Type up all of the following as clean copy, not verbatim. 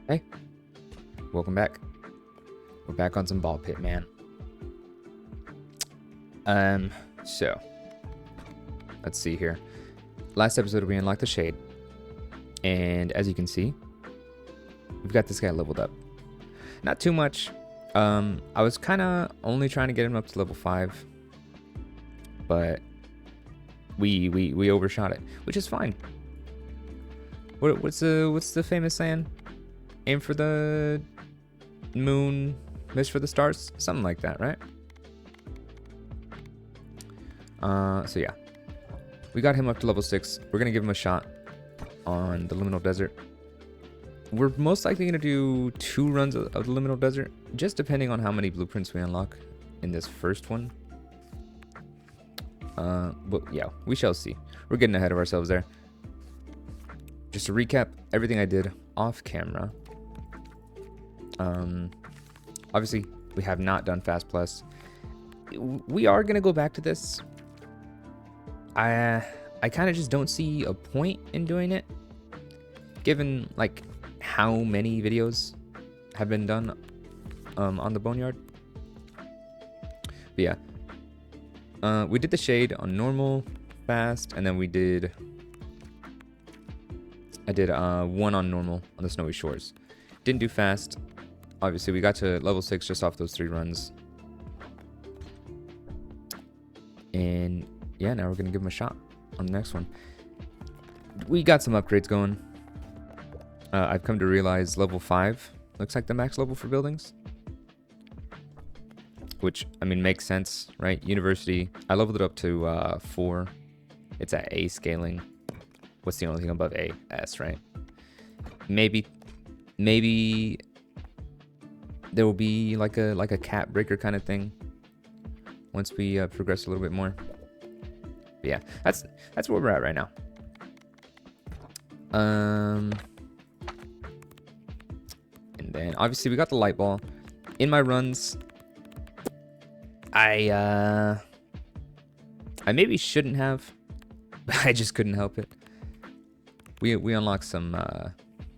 Hey, welcome back. We're back on some ball pit, man. So let's see here. Last episode we unlocked the shade, and as you can see, we've got this guy leveled up. Not too much. I was kind of only trying to get him up to level 5, but we overshot it, which is fine. What's the famous saying? Aim for the moon, miss for the stars, something like that, right? So yeah, we got him up to level 6. We're gonna give him a shot on the Liminal Desert. We're most likely gonna do 2 runs of the Liminal Desert, just depending on how many blueprints we unlock in this first one. But yeah, we shall see. We're getting ahead of ourselves there. Just to recap everything I did off camera. Obviously, we have not done Fast Plus. We are gonna go back to this. I kind of just don't see a point in doing it, given like how many videos have been done on the Boneyard. But yeah, we did the shade on normal, fast, and then I did 1 on normal on the Snowy Shores. Didn't do fast. Obviously, we got to level 6 just off those 3 runs. And yeah, now we're going to give him a shot on the next one. We got some upgrades going. I've come to realize level 5 looks like the max level for buildings. Which, I mean, makes sense, right? University, I leveled it up to 4. It's at A scaling. What's the only thing above A? S, right? Maybe there will be like a cap breaker kind of thing once we progress a little bit more. But yeah, that's where we're at right now. And then obviously we got the light ball. In my runs, I maybe shouldn't have, but I just couldn't help it. We unlocked some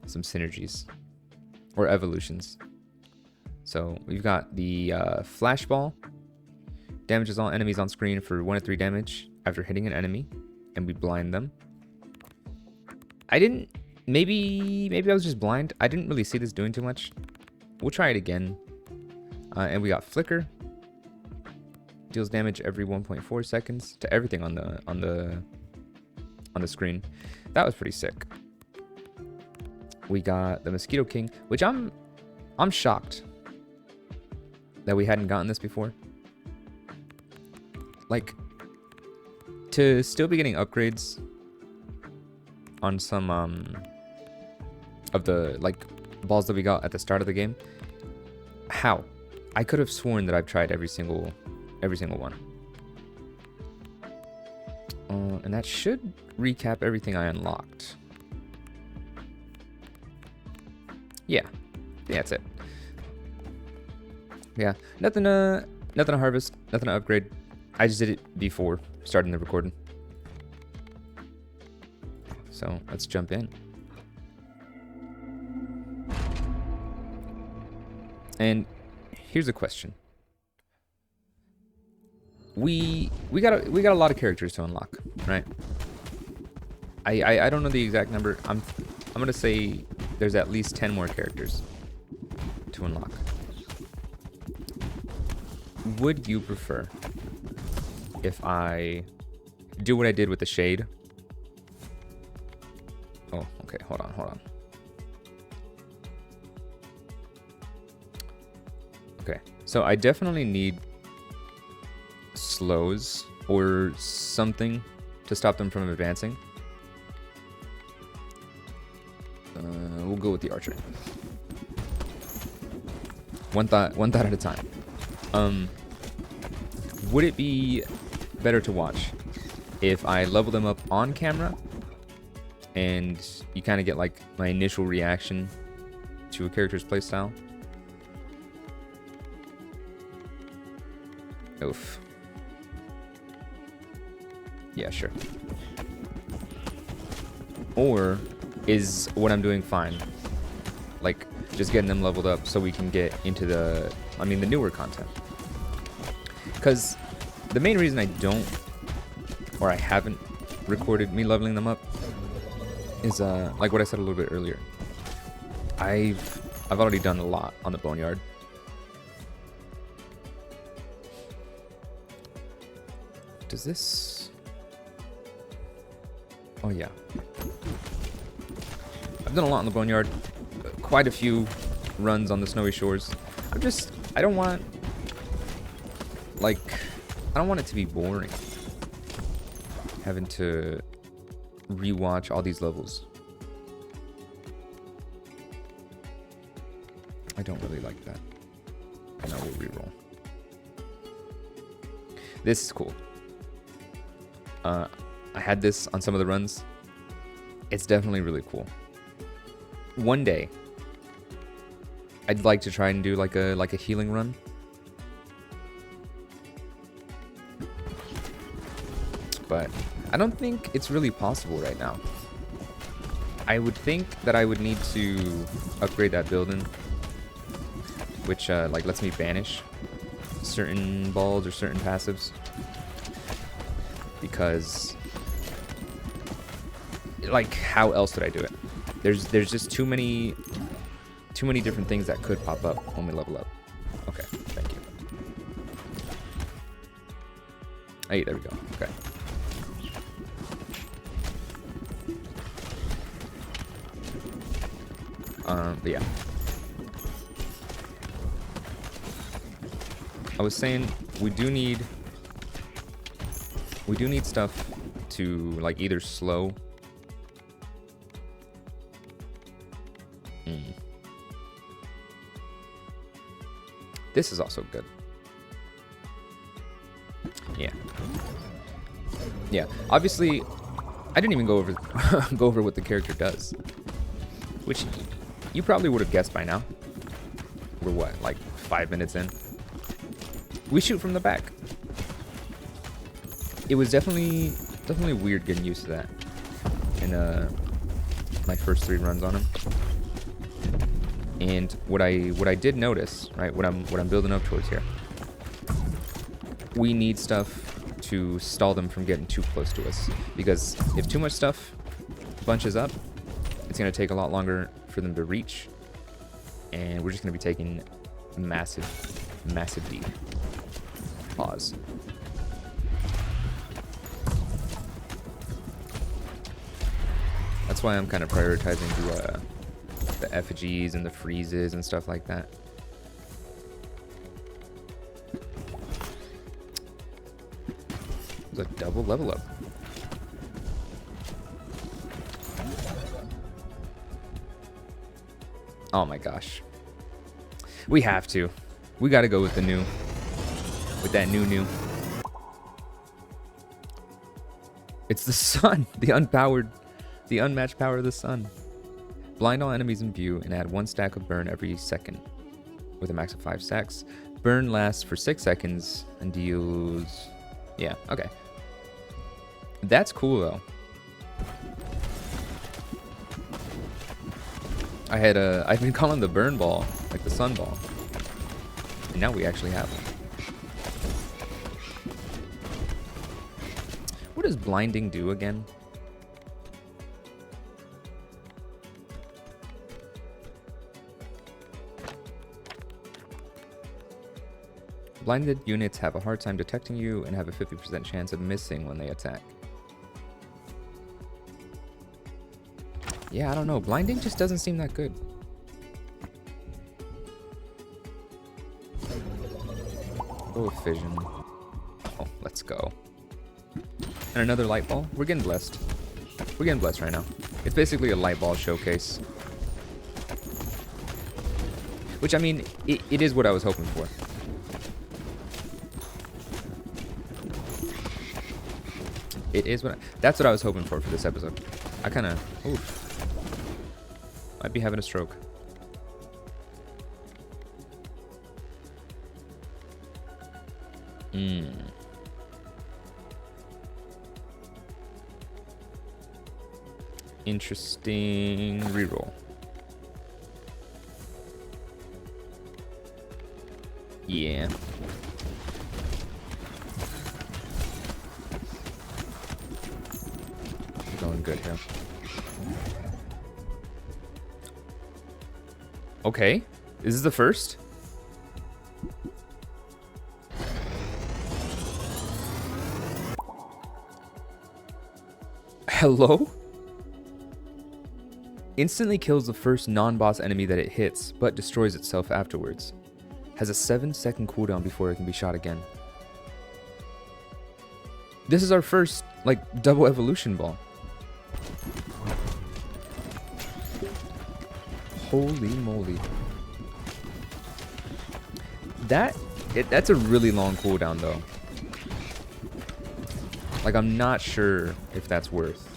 synergies or evolutions. So we've got the flash ball. Damages all enemies on screen for 1 to 3 damage after hitting an enemy, and we blind them. Maybe I was just blind. I didn't really see this doing too much. We'll try it again. And we got flicker. Deals damage every 1.4 seconds to everything on the screen. That was pretty sick. We got the Mosquito King, which I'm shocked that we hadn't gotten this before. Like, to still be getting upgrades on some of the like balls that we got at the start of the game. How? I could have sworn that I've tried every single one. And that should recap everything I unlocked. Yeah, that's it. Yeah, nothing to harvest, nothing to upgrade. I just did it before starting the recording. So let's jump in. And here's a question. We got a lot of characters to unlock, right? I don't know the exact number. I'm gonna say there's at least 10 more characters to unlock. Would you prefer if I do what I did with the shade? Oh, okay, hold on. Okay, so I definitely need slows or something to stop them from advancing. We'll go with the archer. One thought at a time. Would it be better to watch if I level them up on camera and you kind of get like my initial reaction to a character's playstyle? Oof. Yeah, sure. Or is what I'm doing fine? like just getting them leveled up so we can get into the newer content. Because the main reason I don't, or I haven't recorded me leveling them up is like what I said a little bit earlier. I've already done a lot on the Boneyard. Does this? Oh yeah. I've done a lot on the Boneyard. Quite a few runs on the Snowy Shores. I don't want it to be boring. Having to rewatch all these levels. I don't really like that. And I will reroll. This is cool. I had this on some of the runs. It's definitely really cool. One day, I'd like to try and do like a healing run. But I don't think it's really possible right now. I would think that I would need to upgrade that building, which like lets me banish certain balls or certain passives, because like how else would I do it? There's just too many different things that could pop up when we level up. Okay, thank you. Hey, there we go. Okay. But yeah. I was saying we do need stuff to like either slow. This is also good. Yeah. Yeah. Obviously, I didn't even go over go over what the character does, which you probably would have guessed by now. We're what, like 5 minutes in? We shoot from the back. It was definitely weird getting used to that in my first 3 runs on him. And what I did notice, right, what I'm building up towards here, we need stuff to stall them from getting too close to us, because if too much stuff bunches up, it's gonna take a lot longer for them to reach, and we're just gonna be taking massive D. Pause. That's why I'm kind of prioritizing the effigies and the freezes and stuff like that. It's a double level up. Oh my gosh. We have to. We gotta go with the new. With that new. It's the sun. The unmatched power of the sun. Blind all enemies in view and add 1 stack of burn every second with a max of 5 stacks. Burn lasts for 6 seconds and deals... Yeah, okay. That's cool though. I've been calling the burn ball like the sun ball. And now we actually have one. What does blinding do again? Blinded units have a hard time detecting you and have a 50% chance of missing when they attack. Yeah, I don't know. Blinding just doesn't seem that good. Go with fission. Oh, let's go. And another light ball. We're getting blessed. We're getting blessed right now. It's basically a light ball showcase. Which, I mean, it is what I was hoping for. It is that's what I was hoping for this episode. I kind of, oof, might be having a stroke. Interesting reroll. Yeah. Going good here. Okay. Is this the first? Hello? Instantly kills the first non-boss enemy that it hits, but destroys itself afterwards. Has a 7-second cooldown before it can be shot again. This is our first, like, double evolution ball. Holy moly. That's a really long cooldown, though. Like, I'm not sure if that's worth.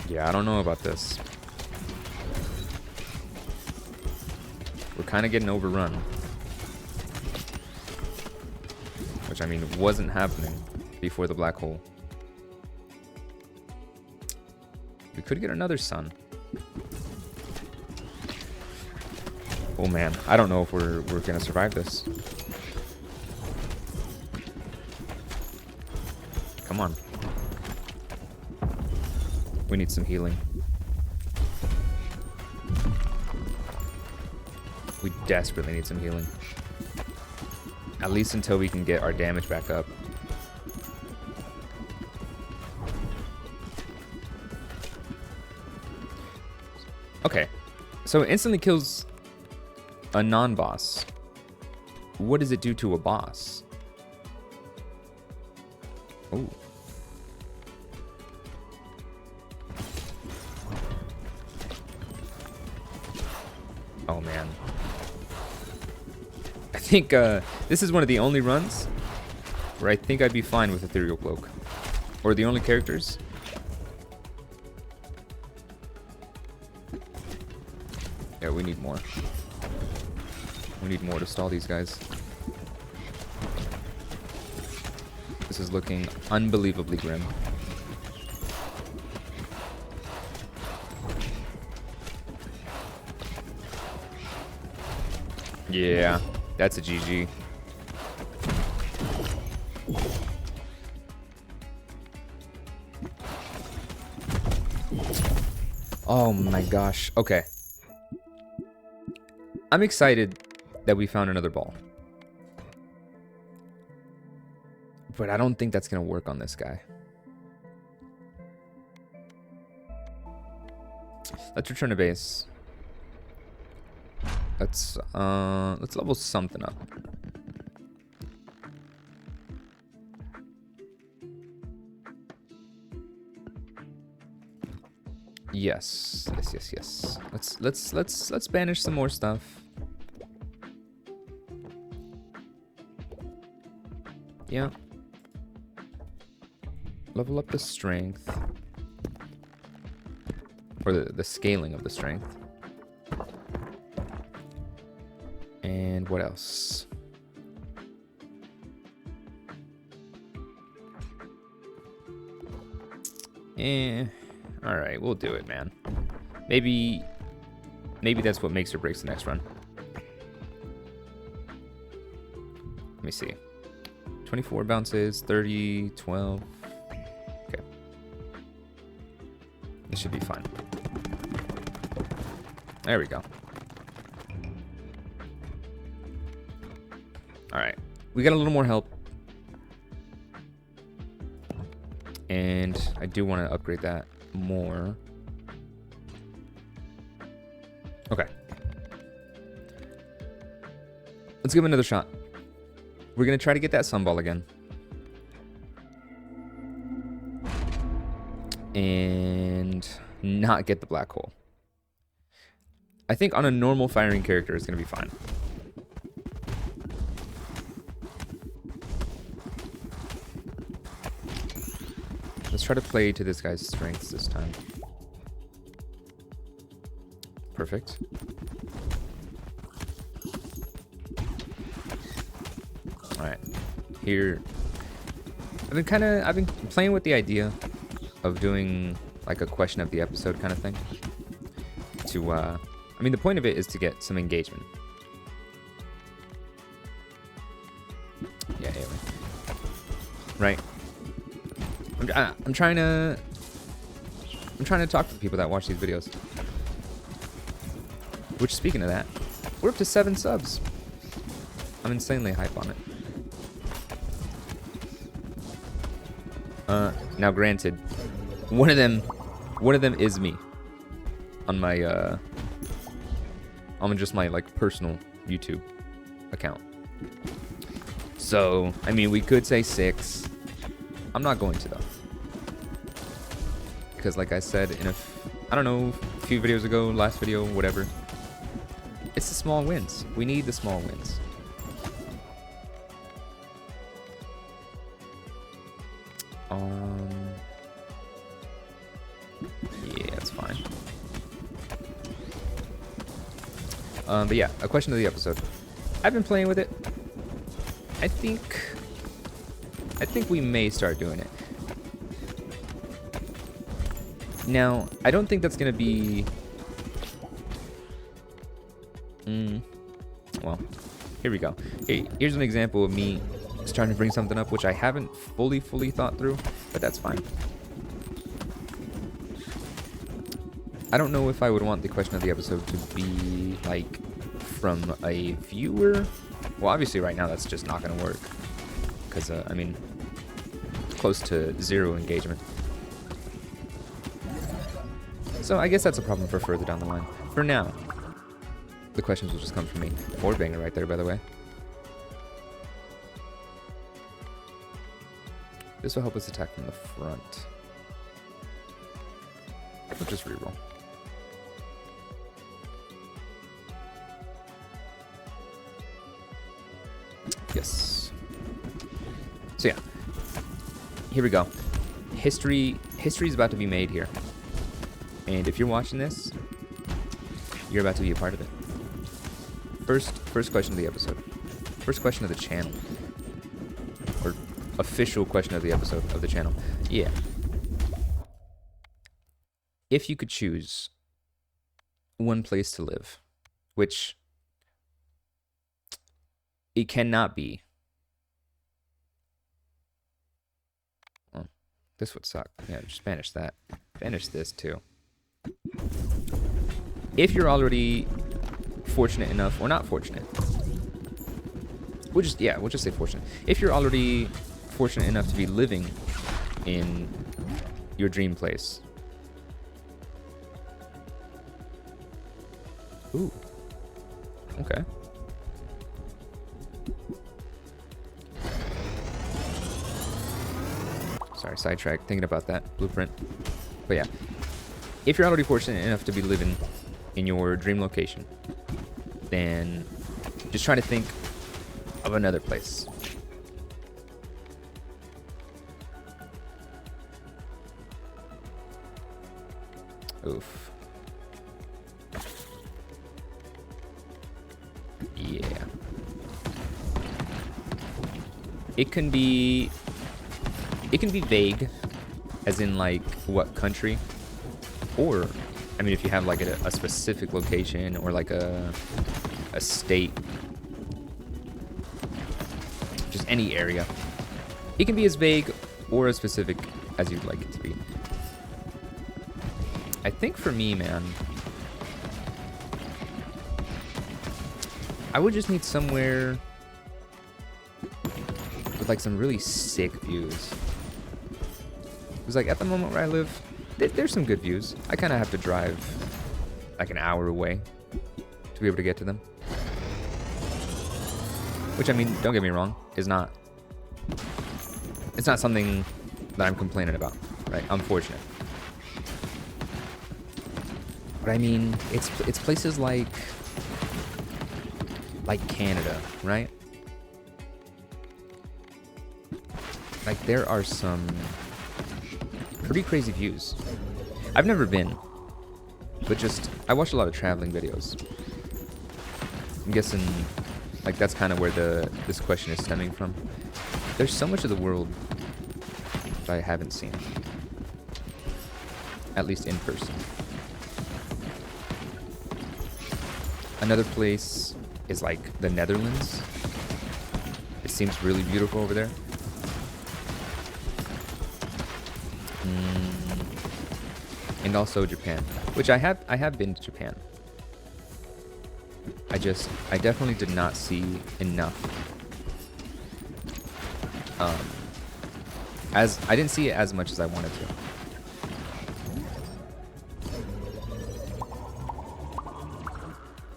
Yeah, I don't know about this. We're kind of getting overrun. Which, I mean, wasn't happening before the black hole. We could get another sun. Oh man, I don't know if we're gonna survive this. Come on. We need some healing. We desperately need some healing. At least until we can get our damage back up. Okay. So it instantly kills a non-boss. What does it do to a boss? Oh. Oh man. I think this is one of the only runs where I think I'd be fine with Ethereal Cloak. Or the only characters. Yeah, we need more. We need more to stall these guys. This is looking unbelievably grim. Yeah, that's a GG. Oh my gosh. Okay. I'm excited that we found another ball. But I don't think that's going to work on this guy. Let's return to base. Let's level something up. Yes. Let's banish some more stuff. Yeah. Level up the strength. Or the scaling of the strength. And what else? Alright, we'll do it, man. Maybe that's what makes or breaks the next run. Let me see. 24 bounces, 30, 12. Okay. This should be fine. There we go. Alright. We got a little more help. And I do want to upgrade that more. Okay. Let's give him another shot. We're going to try to get that sunball again. And not get the black hole. I think on a normal firing character, it's going to be fine. Let's try to play to this guy's strengths this time. Perfect. Alright. Here. I've been playing with the idea of doing like a question of the episode kind of thing. I mean, the point of it is to get some engagement. Yeah, anyway. Right. I'm trying to talk to the people that watch these videos. Which, speaking of that, we're up to 7 subs. I'm insanely hype on it. Now granted, one of them is me. On my on just my like personal YouTube account. So, I mean, we could say 6. I'm not going to though. Because like I said in I don't know, a few videos ago, last video, whatever. It's the small wins. We need the small wins. Yeah, that's fine. But yeah, a question of the episode. I've been playing with it. I think we may start doing it. Now, I don't think that's gonna be... Well, here we go. Here's an example of me starting to bring something up which I haven't fully thought through, but that's fine. I don't know if I would want the question of the episode to be, like, from a viewer. Well, obviously right now that's just not going to work. Because, I mean, close to 0 engagement. So I guess that's a problem for further down the line. For now, the questions will just come from me. Forward banger right there, by the way. This will help us attack from the front. We'll just reroll. Yes. So yeah, here we go. History is about to be made here, and if you're watching this, you're about to be a part of it. First question of the episode. First question of the channel, or official question of the episode of the channel. Yeah. If you could choose one place to live, which it cannot be. Well, this would suck. Yeah, just banish that. Banish this too. If you're already fortunate enough, or not fortunate, we'll just say fortunate. If you're already fortunate enough to be living in your dream place. Ooh. Okay. Sorry, sidetrack. Thinking about that blueprint. But yeah, if you're already fortunate enough to be living in your dream location, then just try to think of another place. Oof. Yeah. It can be vague, as in like what country, or I mean if you have like a specific location or like a state, just any area. It can be as vague or as specific as you'd like it to be. I think for me, man, I would just need somewhere with like some really sick views. Because like at the moment where I live, there's some good views. I kind of have to drive like an hour away to be able to get to them. Which, I mean, don't get me wrong, it's not something that I'm complaining about, right? I'm fortunate. But I mean, it's places like Canada, right? Like there are some pretty crazy views. I've never been, but just I watch a lot of traveling videos. I'm guessing like that's kind of where this question is stemming from. There's so much of the world that I haven't seen. At least in person. Another place is like the Netherlands. It seems really beautiful over there. And also Japan, which I have been to Japan. I definitely did not see enough. As I didn't see it as much as I wanted to.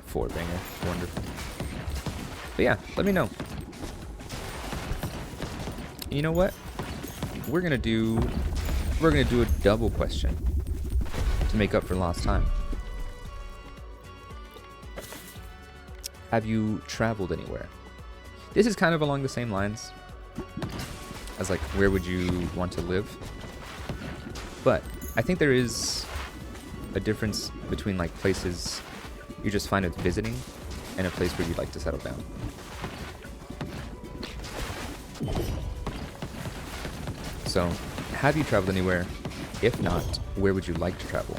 Four banger, wonderful. But yeah, let me know. You know what? We're gonna do a double question to make up for lost time. Have you traveled anywhere? This is kind of along the same lines as like, where would you want to live? But I think there is a difference between like places you just find it visiting and a place where you'd like to settle down. So, have you traveled anywhere? If not, where would you like to travel?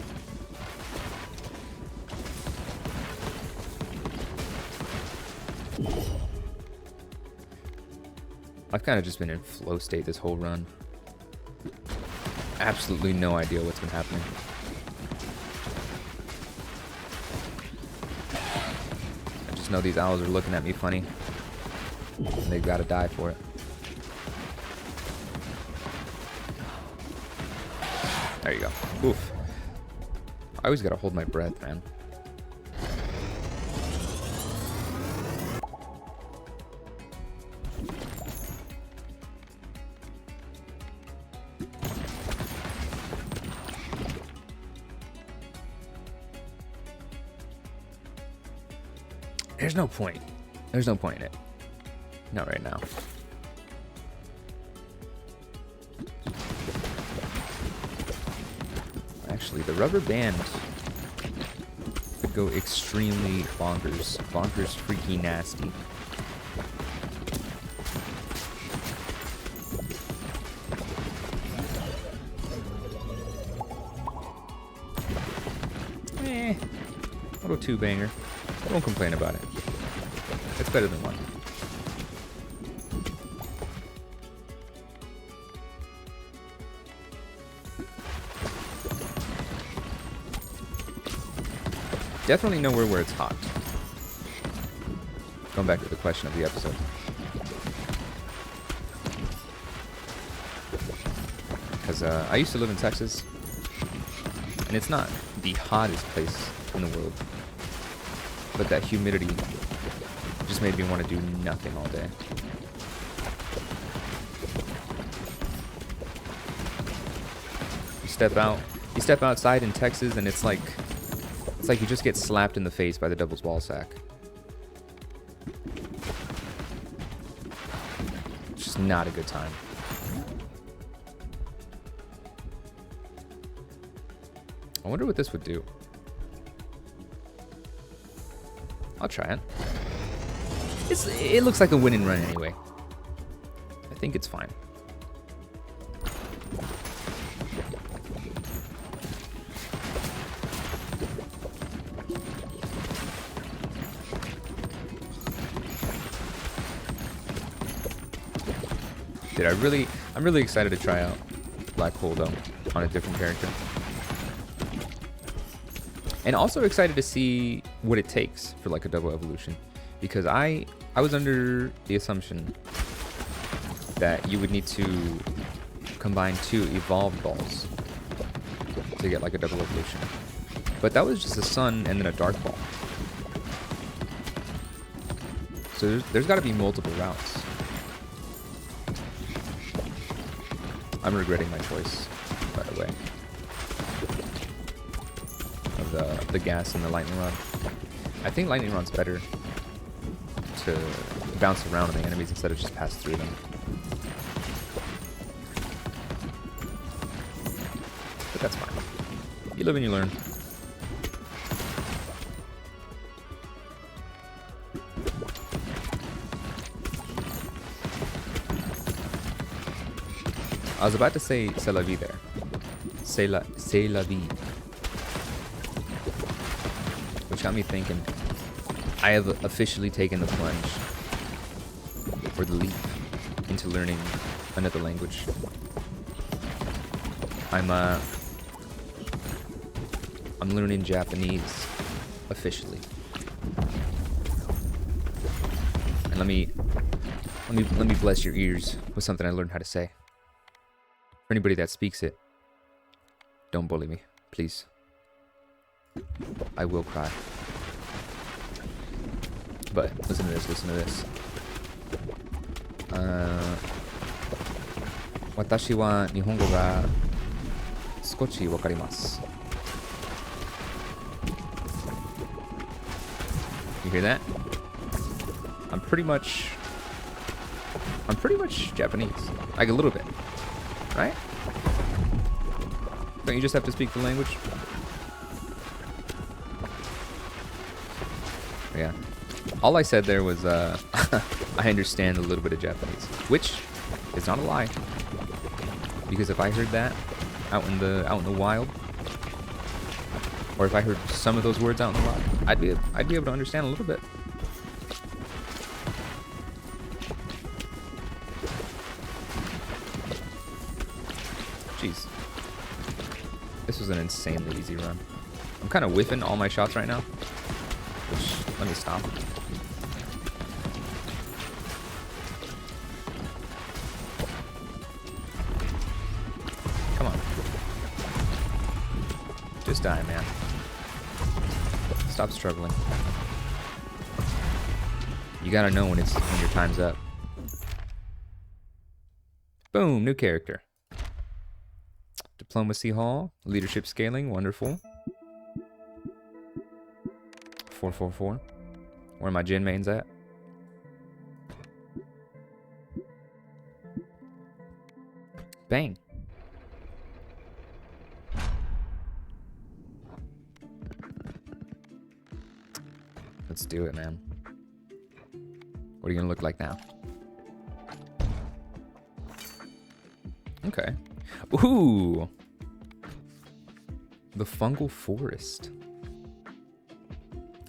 I've kind of just been in flow state this whole run. Absolutely no idea what's been happening. I just know these owls are looking at me funny. And they've got to die for it. There you go. Oof. I always gotta hold my breath, man. There's no point. There's no point in it. Not right now. Actually, the rubber band could go extremely bonkers. Bonkers freaky nasty. Little two banger. I won't complain about it. It's better than one. Definitely nowhere where it's hot. Going back to the question of the episode. Because I used to live in Texas, and it's not the hottest place in the world, but that humidity just made me want to do nothing all day. You step outside in Texas, and it's like you just get slapped in the face by the devil's ball sack. It's just not a good time. I wonder what this would do. I'll try it. It looks like a win and run anyway. I think it's fine. I'm really excited to try out Black Hole though, on a different character. And also excited to see what it takes for like a double evolution. Because I was under the assumption that you would need to combine 2 evolved balls to get like a double evolution. But that was just a sun and then a dark ball. So there's got to be multiple routes. I'm regretting my choice, by the way, of the gas and the lightning rod. I think lightning rod's better to bounce around on the enemies instead of just pass through them. But that's fine. You live and you learn. I was about to say c'est la vie there. C'est la vie. Which got me thinking, I have officially taken the plunge, or the leap, into learning another language. I'm learning Japanese, officially. And let me bless your ears with something I learned how to say. For anybody that speaks it, don't bully me, please. I will cry. But listen to this, listen to this. Watashi wa Nihongo ga skochi wakarimasu. You hear that? I'm pretty much Japanese. Like a little bit. Right? Don't you just have to speak the language? Yeah. All I said there was, I understand a little bit of Japanese, which is not a lie. Because if I heard that out in the wild, or if I heard some of those words out in the wild, I'd be able to understand a little bit. Jeez. This was an insanely easy run. I'm kind of whiffing all my shots right now. Which, let me stop. Come on. Just die, man. Stop struggling. You gotta know when your time's up. Boom, new character. Diplomacy Hall, leadership scaling, wonderful. 444. Where are my Jin mains at? Bang. Let's do it, man. What are you gonna look like now? Okay. Ooh. The fungal forest.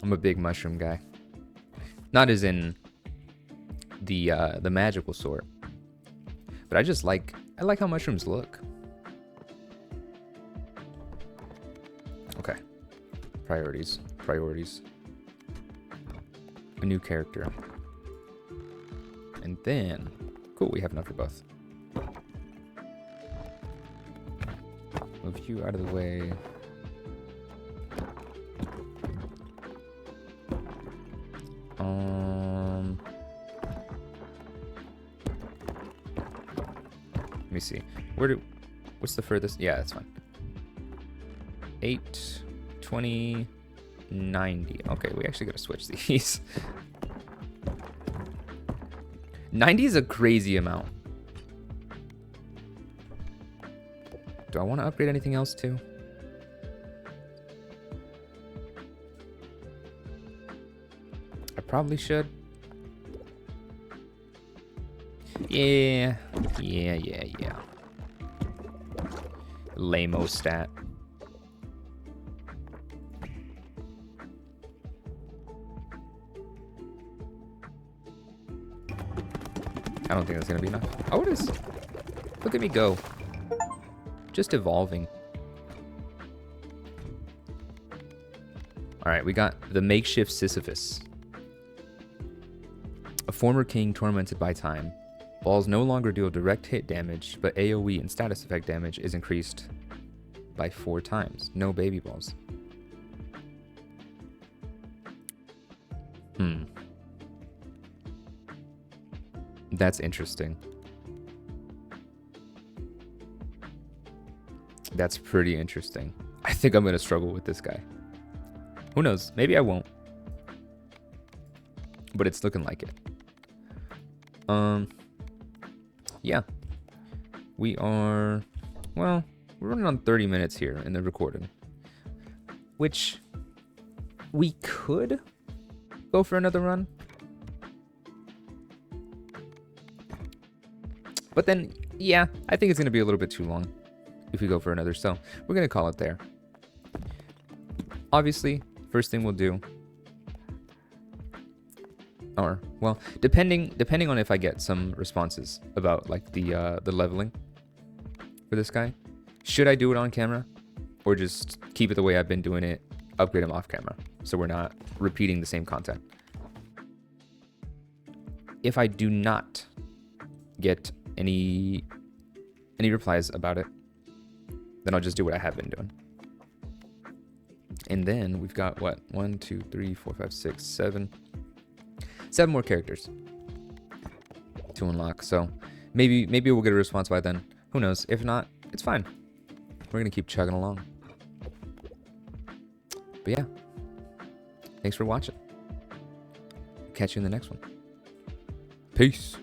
I'm a big mushroom guy. Not as in the magical sort. But I like how mushrooms look. Okay. Priorities. A new character. And then, cool, we have enough for both. Move you out of the way. Let me see. What's the furthest? Yeah, that's fine. 8, 20, 90. Okay, we actually gotta switch these. 90 is a crazy amount. Do I want to upgrade anything else too? I probably should. Yeah. Lame-o stat. I don't think that's gonna be enough. Oh, it is. Look at me go. Just evolving. Alright, we got the makeshift Sisyphus. A former king tormented by time. Balls no longer deal direct hit damage, but AoE and status effect damage is increased by 4 times. No baby balls. That's interesting. That's pretty interesting. I think I'm going to struggle with this guy. Who knows? Maybe I won't. But it's looking like it. Yeah. We are... Well, we're running on 30 minutes here in the recording. Which... we could go for another run. But then, yeah, I think it's going to be a little bit too long if we go for another. So we're going to call it there. Obviously, first thing we'll do, or well, depending on if I get some responses about like the leveling for this guy, should I do it on camera or just keep it the way I've been doing it, upgrade him off camera so we're not repeating the same content? If I do not get any replies about it, then I'll just do what I have been doing. And then we've got what? 1, 2, 3, 4, 5, 6, 7 more characters to unlock. So maybe we'll get a response by then. Who knows? If not, it's fine. We're gonna keep chugging along. But yeah, thanks for watching. Catch you in the next one. Peace.